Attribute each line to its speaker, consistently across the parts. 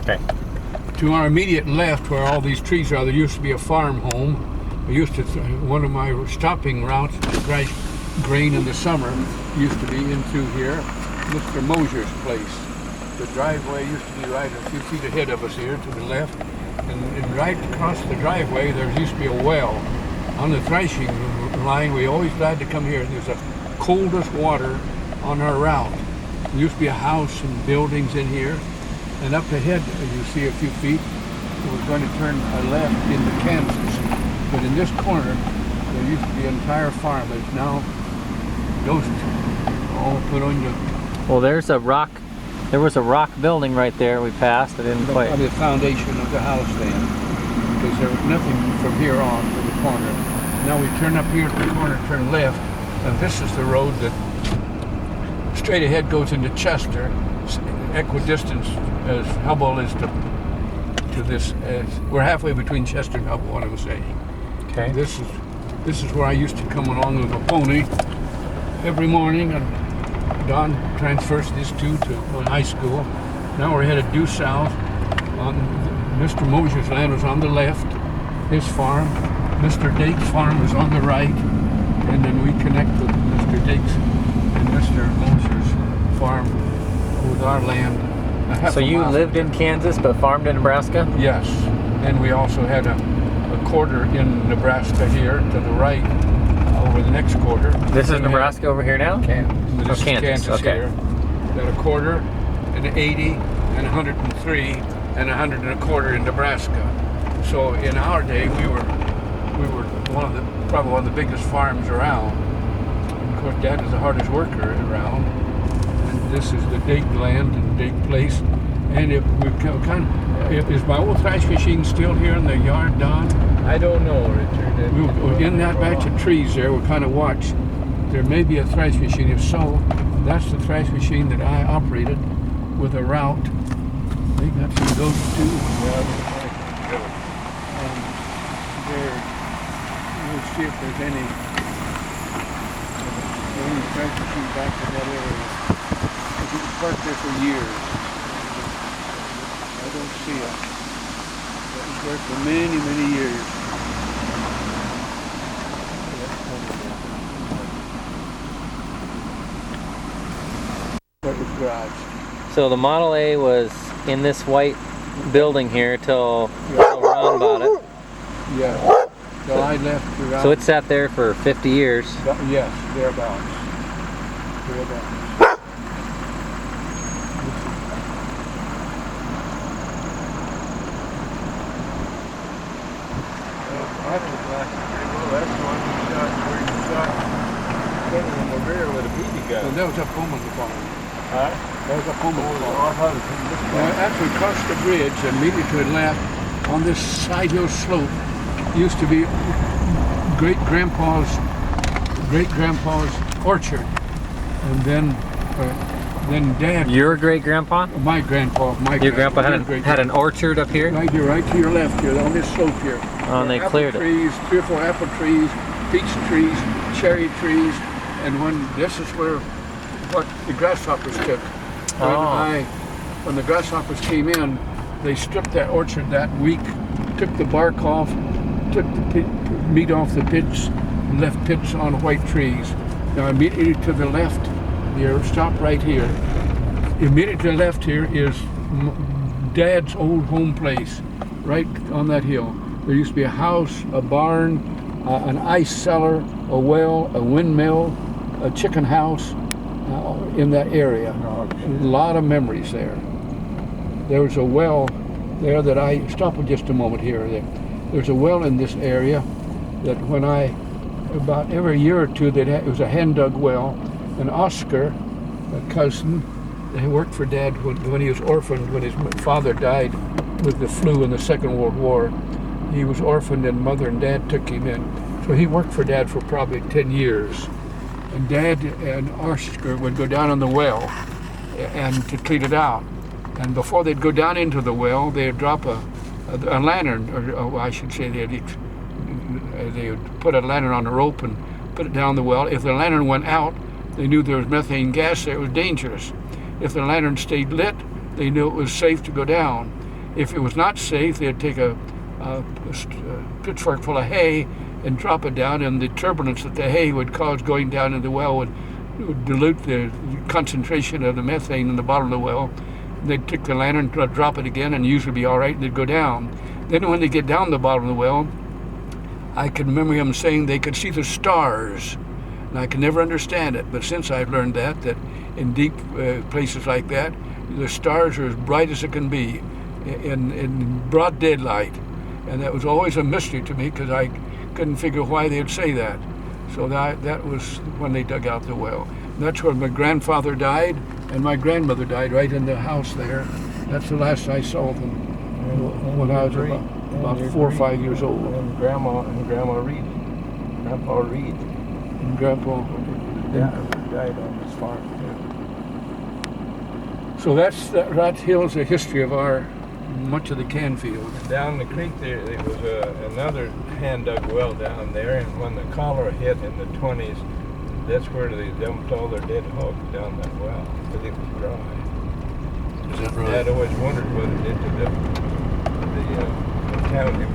Speaker 1: Okay.
Speaker 2: To our immediate left, where all these trees are, there used to be a farm home. One of my stopping routes to thrash grain in the summer used to be in through here, Mr. Mosier's place. The driveway used to be right a few feet ahead of us here to the left, and right across the driveway there used to be a well. On the thrashing line, we always glad to come here. There's the coldest water on our route. There used to be a house and buildings in here, and up ahead, you see a few feet, we're going to turn left into Kansas. But in this corner, there used to be an entire farm. It's now ghost, all put on the...
Speaker 1: Well, there was a rock building right there we passed. I didn't quite...
Speaker 2: The foundation of the house then, because there was nothing from here on to the corner. Now we turn up here to the corner, turn left, and this is the road that straight ahead goes into Chester, equidistant as Hubble is to this. We're halfway between Chester and Hubble, what I'm saying.
Speaker 1: Okay.
Speaker 2: This is where I used to come along with a pony every morning, and Don transfers this to high school. Now we're headed due south. On Mr. Mosier's land was on the left, his farm. Mr. Dake's farm was on the right, and then we connect with Mr. Dake's and Mr. Mosier's farm with our land.
Speaker 1: So you lived in Kansas but farmed in Nebraska?
Speaker 2: Yes, and we also had a quarter in Nebraska here to the right over the next quarter.
Speaker 1: This is Nebraska over here now?
Speaker 2: This is Kansas
Speaker 1: okay.
Speaker 2: Here. Got a quarter, an 80, and 103, and 100 and a quarter in Nebraska. So in our day, we were probably one of the biggest farms around. And of course, Dad is the hardest worker around. And this is the Dake land and Dake place. And is my old thrash machine still here in the yard, Don?
Speaker 3: I don't know, Richard.
Speaker 2: We're in that batch of trees there. We'll kind of watch. There may be a thrash machine. If so, that's the thrash machine that I operated with a route. They got some goats too. There, we'll see if there's any thrash machine back in that area. It was parked there for years. I don't see it. It was there for many, many years. That was garage.
Speaker 1: So the Model A was in this white building here till Ron bought it.
Speaker 2: Yeah. So I left around.
Speaker 1: So it sat there for 50 years.
Speaker 2: Yes, thereabouts. Thereabouts. That was up home on the farm.
Speaker 3: Huh?
Speaker 2: That was up home on the farm. Actually, across the bridge, immediately to the left, on this side hill slope, used to be great-grandpa's orchard. And then Dad...
Speaker 1: Your great-grandpa?
Speaker 2: My grandpa.
Speaker 1: Your grandpa had an orchard up here?
Speaker 2: Right here, right to your left here, on this slope here.
Speaker 1: Oh, and they cleared
Speaker 2: trees, 3 or 4 apple trees, peach trees, cherry trees, and this is what the grasshoppers took. When the grasshoppers came in, they stripped that orchard that week, took the bark off, took the meat off the pits, and left pits on white trees. Now immediately to the left, here, stop right here. Immediately to the left here is Dad's old home place, right on that hill. There used to be a house, a barn, an ice cellar, a well, a windmill, a chicken house in that area. A lot of memories there. There was a well there that stop for just a moment here. There's a well in this area that about every year or two, it was a hand-dug well, and Oscar, a cousin, he worked for Dad when he was orphaned, when his father died with the flu in the Second World War. He was orphaned and Mother and Dad took him in. So he worked for Dad for probably 10 years. And Dad and Oscar would go down on the well and to clean it out. And before they'd go down into the well, they'd drop a lantern, or I should say they would put a lantern on a rope and put it down the well. If the lantern went out, they knew there was methane gas there, it was dangerous. If the lantern stayed lit, they knew it was safe to go down. if it was not safe, they'd take a pitchfork full of hay and drop it down, and the turbulence that the hay would cause going down in the well would dilute the concentration of the methane in the bottom of the well. They'd take the lantern, drop it again, and usually be all right, and they'd go down. Then when they get down the bottom of the well, I can remember him saying they could see the stars. And I can never understand it, but since I've learned that in deep places like that, the stars are as bright as it can be in broad daylight. And that was always a mystery to me because I couldn't figure why they'd say that. So that was when they dug out the well. And that's where my grandfather died and my grandmother died, right in the house there. That's the last I saw them when I was about 4 or 5 years old.
Speaker 3: And Grandma Reed. Grandpa Reed.
Speaker 2: And Grandpa
Speaker 3: died on this farm.
Speaker 2: So that hill's the history of much of the Canfield.
Speaker 3: Down the creek there was another hand-dug well down there, and when the cholera hit in the 20s, that's where they dumped all their dead hogs down that well, because it was dry.
Speaker 2: Is that right?
Speaker 3: I'd always wondered what it did to the county. It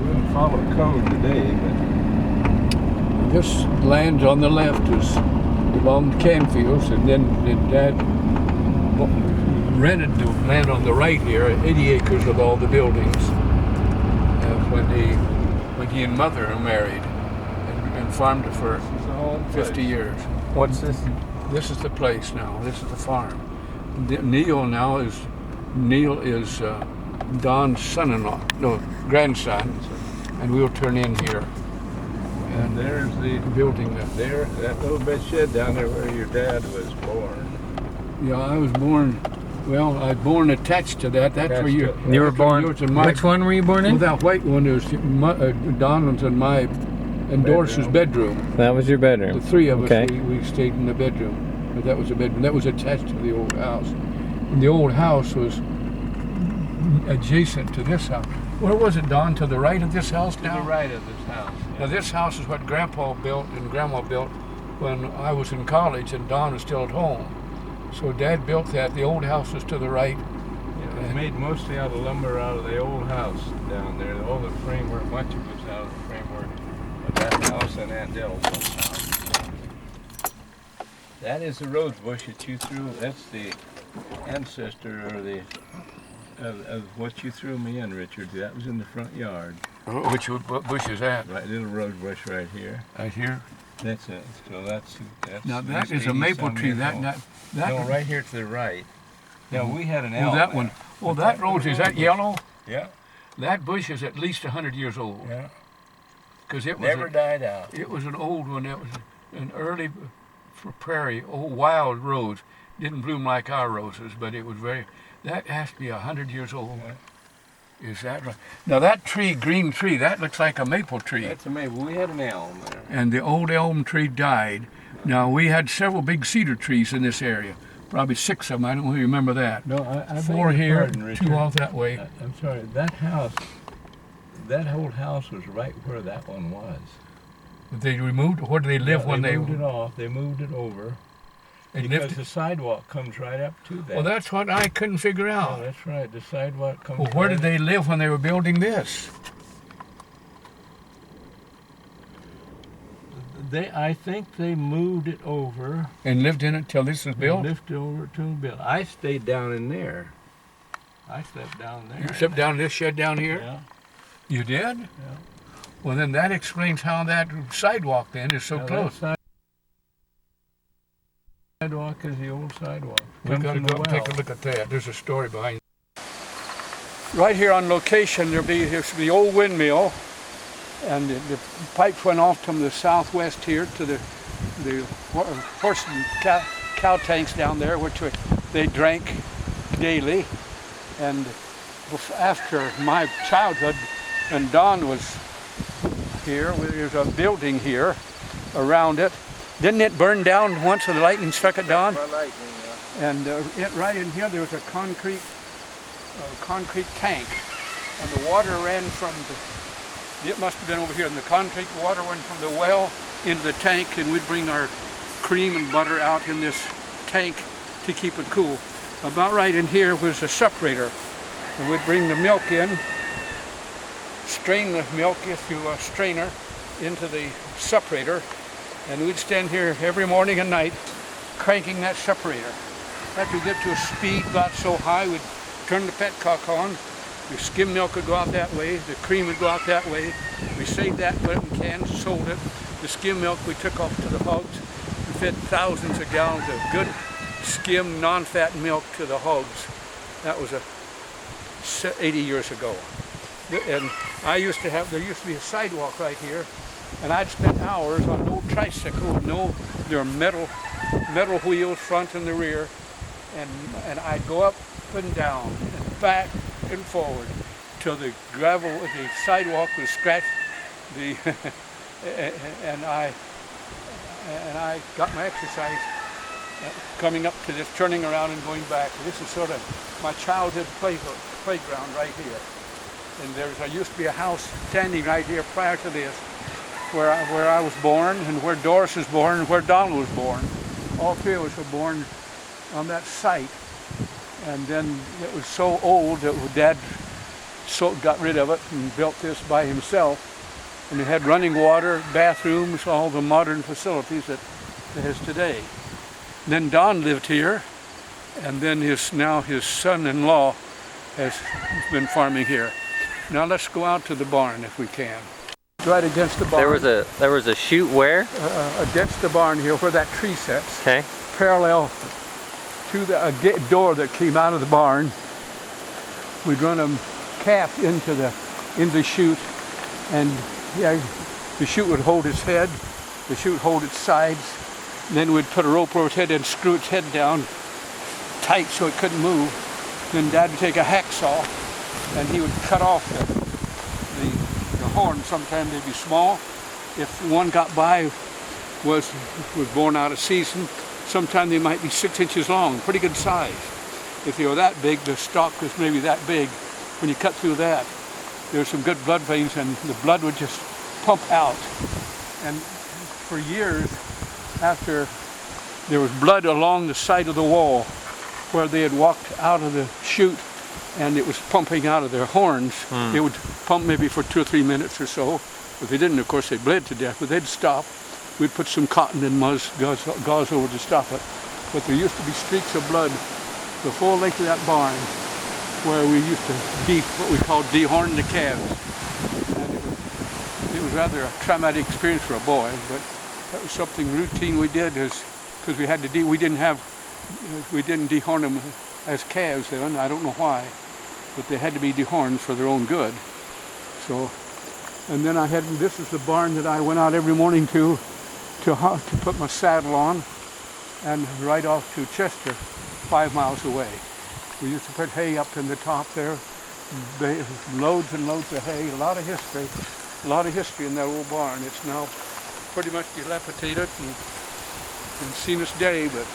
Speaker 3: wouldn't follow code today, but
Speaker 2: This land on the left belonged to Canfields, and then Dad rented the land on the right here, 80 acres of all the buildings, when he and Mother married and farmed it for 50 years.
Speaker 1: What's this?
Speaker 2: This is the place now. This is the farm. Neil is Don's son-in-law, no, grandson, and we'll turn in here.
Speaker 3: and there's the
Speaker 2: Building that.
Speaker 3: there that little bit shed down there where your dad was born.
Speaker 2: Yeah, I was born. Well, I was born attached to that. That's where you.
Speaker 1: You were born. Which one were you born in?
Speaker 2: Well, that white one was Don was in my and Doris's bedroom.
Speaker 1: That was your bedroom.
Speaker 2: The three of us,
Speaker 1: Okay.
Speaker 2: we stayed in the bedroom. But that was a bedroom. That was attached to the old house. And the old house was adjacent to this house. Where was it, Don? To the right of this house
Speaker 3: To
Speaker 2: now?
Speaker 3: the right of this house.
Speaker 2: Now this house is what Grandpa built and Grandma built when I was in college and Don was still at home. So Dad built that. The old house is to the right.
Speaker 3: It was made mostly out of lumber out of the old house down there. All the framework, much of it was out of the framework of that house and Aunt Dell's old house. That is the rose bush that you threw. That's the ancestor or the of what you threw me in, Richard. That was in the front yard.
Speaker 2: Which bush is that?
Speaker 3: Right, little rose bush right here.
Speaker 2: Right here.
Speaker 3: That's it. So that's
Speaker 2: Now that
Speaker 3: that's
Speaker 2: is a
Speaker 3: 80
Speaker 2: maple
Speaker 3: some
Speaker 2: tree.
Speaker 3: years
Speaker 2: That
Speaker 3: old.
Speaker 2: that.
Speaker 3: No, right here to the right. Now we had an elm.
Speaker 2: Oh, that
Speaker 3: there.
Speaker 2: one. Oh, that rose is that yellow?
Speaker 3: Yeah.
Speaker 2: That bush is at least 100 years old.
Speaker 3: Yeah.
Speaker 2: Because it was
Speaker 3: Never died out.
Speaker 2: It was an old one. It was an early prairie, old wild rose. Didn't bloom like our roses, but it was very. That has to be 100 years old. Is that right? Now that tree, green tree, that looks like a maple tree.
Speaker 3: That's a maple. We had an elm there.
Speaker 2: And the old elm tree died. Now we had several big cedar trees in this area. Probably 6 of them. I don't really remember that.
Speaker 3: No, I
Speaker 2: 4
Speaker 3: beg your
Speaker 2: here,
Speaker 3: pardon, Richard.
Speaker 2: 2 off that way.
Speaker 3: I'm sorry. That house, that whole house was right where that one was.
Speaker 2: But they removed. Where did they live when they
Speaker 3: moved it off? They moved it over
Speaker 2: They
Speaker 3: because
Speaker 2: lived.
Speaker 3: the sidewalk comes right up to that.
Speaker 2: Well, that's what I couldn't figure
Speaker 3: Oh,
Speaker 2: out.
Speaker 3: that's right. The sidewalk comes.
Speaker 2: Well, where
Speaker 3: right
Speaker 2: did they live when they were building this?
Speaker 3: I think they moved it over.
Speaker 2: And lived in it till this was built?
Speaker 3: Lifted over to the build. I stayed down in there. I slept down there.
Speaker 2: You slept down in this shed down here?
Speaker 3: Yeah.
Speaker 2: You did?
Speaker 3: Yeah.
Speaker 2: Well, then that explains how that sidewalk then is so
Speaker 3: Now,
Speaker 2: close.
Speaker 3: that sidewalk is the old sidewalk.
Speaker 2: We
Speaker 3: Comes
Speaker 2: gotta
Speaker 3: from the
Speaker 2: go take a
Speaker 3: well.
Speaker 2: look at that. There's a story behind it. Right here on location, there'll be the old windmill, and the pipes went off from the southwest here to the horse and cow tanks down there, which they drank daily. And after my childhood, when Don was here, there's a building here around it. Didn't it burn down once when the lightning struck it, Don?
Speaker 3: By lightning, yeah.
Speaker 2: And right in here, there was a concrete tank, and the water ran from it must have been over here, and the concrete water went from the well into the tank, and we'd bring our cream and butter out in this tank to keep it cool. About right in here was a separator, and we'd bring the milk in, strain the milk through a strainer into the separator, and we'd stand here every morning and night cranking that separator. After we get to a speed got so high, we'd turn the petcock on. The skim milk would go out that way, the cream would go out that way. We saved that, put it in cans, sold it. The skim milk we took off to the hogs. We fed thousands of gallons of good skim, non-fat milk to the hogs. That was 80 years ago. And there used to be a sidewalk right here, and I'd spend hours on an old tricycle with there were metal wheels, front and the rear, and I'd go up and down and back and forward till the sidewalk was scratched. And I got my exercise coming up to this, turning around and going back. This is sort of my childhood playground right here. And there used to be a house standing right here prior to this, where I was born, and where Doris was born, and where Donald was born. All three of us were born on that site. And then it was so old that Dad got rid of it and built this by himself. And it had running water, bathrooms, all the modern facilities that it has today. And then Don lived here, and then his son-in-law has been farming here. Now let's go out to the barn if we can. Right against the barn.
Speaker 1: There was a chute where?
Speaker 2: Against the barn here, where that tree sits.
Speaker 1: Okay.
Speaker 2: Parallel to the door that came out of the barn. We'd run a calf into the chute, and the chute would hold its head, the chute would hold its sides, and then we'd put a rope over its head and screw its head down tight so it couldn't move. Then Dad would take a hacksaw and he would cut off the horn. Sometimes they'd be small. If one got by was born out of season, sometimes they might be 6 inches long, pretty good size. If they were that big, the stalk was maybe that big. When you cut through that, there were some good blood veins, and the blood would just pump out. And for years after, there was blood along the side of the wall where they had walked out of the chute, and it was pumping out of their horns. It would pump maybe for 2 or 3 minutes or so. If they didn't, of course, they bled to death, but they'd stop. We'd put some cotton and gauze over to stop it. But there used to be streaks of blood the full length of that barn, where we used to what we called dehorn the calves. And it was rather a traumatic experience for a boy, but that was something routine we did, because we had to we didn't dehorn them as calves then. I don't know why, but they had to be dehorned for their own good. So, and then this is the barn that I went out every morning to put my saddle on and ride off to Chester, 5 miles away. We used to put hay up in the top there, loads and loads of hay, a lot of history in that old barn. It's now pretty much dilapidated and seen its day, but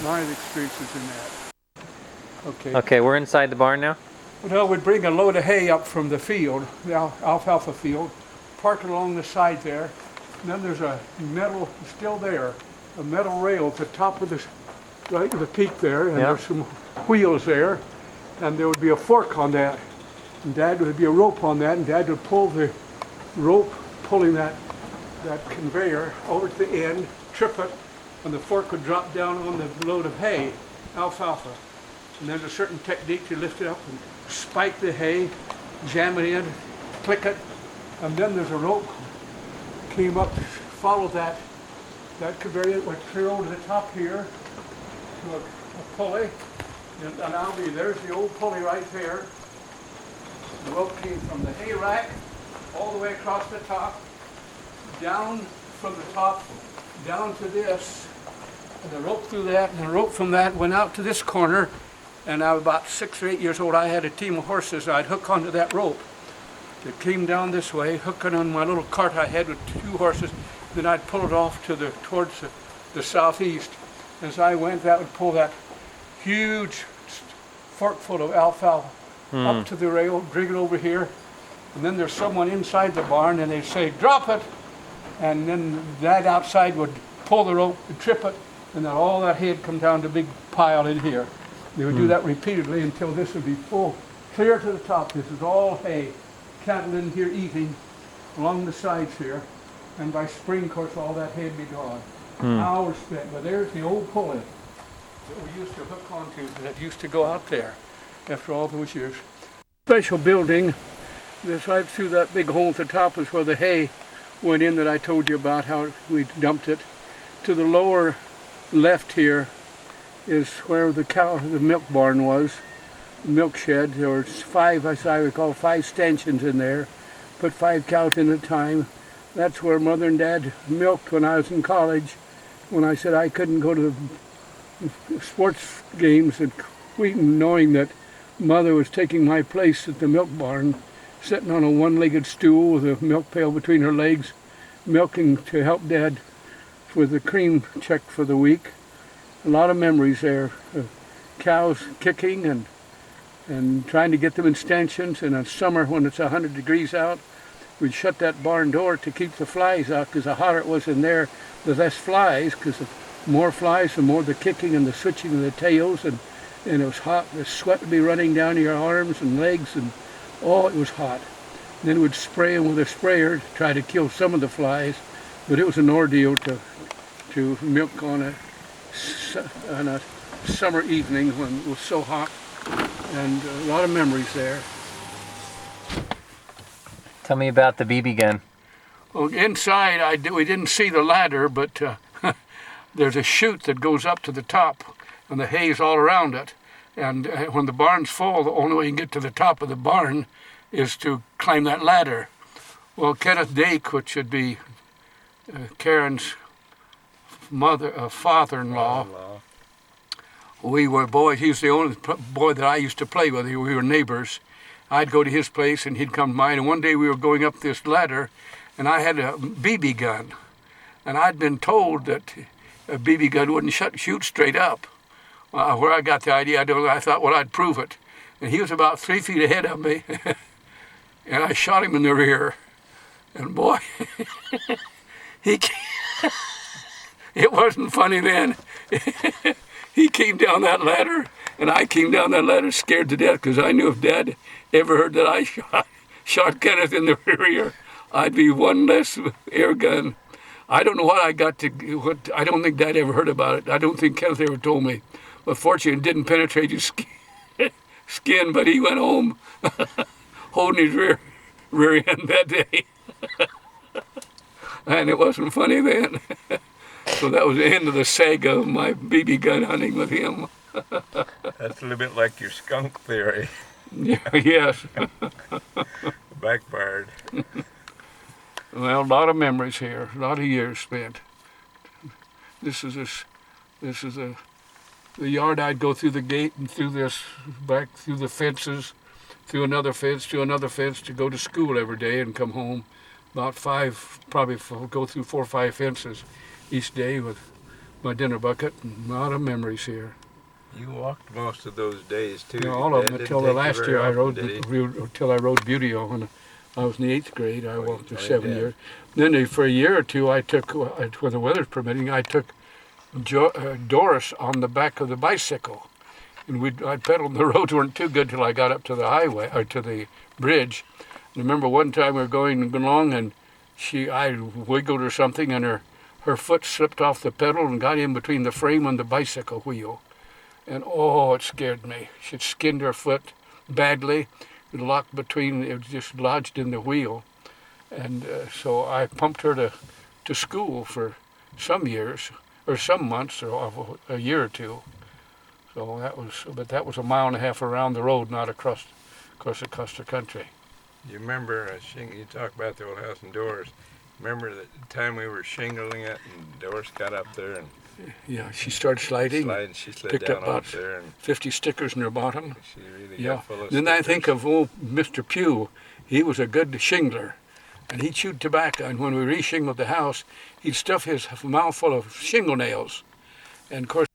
Speaker 2: my experiences in that.
Speaker 1: Okay, we're inside the barn now?
Speaker 2: Well, we'd bring a load of hay up from the field, the alfalfa field, park it along the side there, and then there's a metal, still there, a metal rail at the top of the peak there, and there's some wheels there, and there would be a fork on that, and Dad would be a rope on that, and Dad would pull the rope, pulling that conveyor over to the end, trip it, and the fork would drop down on the load of hay, alfalfa. And there's a certain technique to lift it up and spike the hay, jam it in, click it, and then there's a rope came up, followed that conveyor, went clear over the top here to a pulley, and there's the old pulley right there. The rope came from the hay rack all the way across the top, down from the top, down to this, and the rope through that, and the rope from that went out to this corner. And I was about 6 or 8 years old. I had a team of horses. I'd hook onto that rope that came down this way, hook it on my little cart I had with 2 horses. Then I'd pull it off towards the southeast. As I went, that would pull that huge fork full of alfalfa up to the rail, bring it over here. And then there's someone inside the barn, and they'd say, "Drop it!" And then that outside would pull the rope and trip it, and then all that hay would come down to a big pile in here. They would do that repeatedly until this would be full clear to the top. This is all hay. Cattle in here eating along the sides here. And by spring, of course, all that hay would be gone. Hours spent. But there's the old pulley that we used to hook onto that used to go out there after all those years. Special building. This right through that big hole at the top is where the hay went in that I told you about, how we dumped it. To the lower left here is where the milk barn was, milk shed. There were 5, as I recall, 5 stanchions in there. Put 5 cows in at a time. That's where Mother and Dad milked when I was in college. When I said I couldn't go to the sports games at Wheaton, knowing that Mother was taking my place at the milk barn, sitting on a one-legged stool with a milk pail between her legs, milking to help Dad with the cream check for the week. A lot of memories there of cows kicking and trying to get them in stanchions. In the summer when it's 100 degrees out, we'd shut that barn door to keep the flies out, because the hotter it was in there, the less flies, because the more flies, the more the kicking and the switching of the tails, and it was hot. The sweat would be running down your arms and legs, and oh, it was hot. And then we'd spray them with a sprayer to try to kill some of the flies, but it was an ordeal to milk on a summer evening when it was so hot, and a lot of memories there.
Speaker 1: Tell me about the BB gun.
Speaker 2: Well, inside we didn't see the ladder, but there's a chute that goes up to the top, and the hay's all around it. And when the barn's full, the only way you can get to the top of the barn is to climb that ladder. Well, Kenneth Dake, which would be Karen's father-in-law, we were boys. He was the only boy that I used to play with. We were neighbors. I'd go to his place and he'd come to mine. And one day we were going up this ladder, and I had a BB gun. And I'd been told that a BB gun wouldn't shoot straight up. Where I got the idea, I thought, well, I'd prove it. And he was about 3 feet ahead of me, and I shot him in the rear. And boy, it wasn't funny then. He came down that ladder, and I came down that ladder scared to death, because I knew if Dad ever heard that I shot Kenneth in the rear, I'd be one less air gun. I don't know what I got to. I don't think Dad ever heard about it. I don't think Kenneth ever told me. But fortunately, it didn't penetrate his skin. But he went home holding his rear end that day, and it wasn't funny then. So that was the end of the saga of my BB gun hunting with him.
Speaker 3: That's a little bit like your skunk theory.
Speaker 2: Yeah, yes.
Speaker 3: Backfired.
Speaker 2: Well, a lot of memories here, a lot of years spent. This is the yard. I'd go through the gate and through this, back through the fences, through another fence, to go to school every day and come home. About 5, probably go through 4 or 5 fences each day with my dinner bucket. And a lot of memories here.
Speaker 3: You walked most of those days too.
Speaker 2: Yeah, all of them until the last year I rode. Until I rode Beauty-O when I was in the 8th grade. I walked for 7 years. Then for a year or two, I took, when the weather's permitting, I took Doris on the back of the bicycle, and I'd pedal. The roads weren't too good till I got up to the highway or to the bridge. I remember one time we were going along, and I wiggled or something, and her foot slipped off the pedal and got in between the frame and the bicycle wheel. And oh, it scared me. She'd skinned her foot badly. It locked between, it just lodged in the wheel. And so I pumped her to school for some years, or some months, or a year or two. So that was a mile and a half around the road, not across the country.
Speaker 3: You remember, you talk about the old house and Doris. Remember the time we were shingling it and Doris got up there and
Speaker 2: yeah, she started sliding.
Speaker 3: She slid
Speaker 2: picked
Speaker 3: down
Speaker 2: up about
Speaker 3: off there and
Speaker 2: 50 stickers in her bottom.
Speaker 3: She really got full of stickers.
Speaker 2: Then I think of old Mr. Pugh. He was a good shingler, and he chewed tobacco. And when we re-shingled the house, he'd stuff his mouth full of shingle nails. And of course,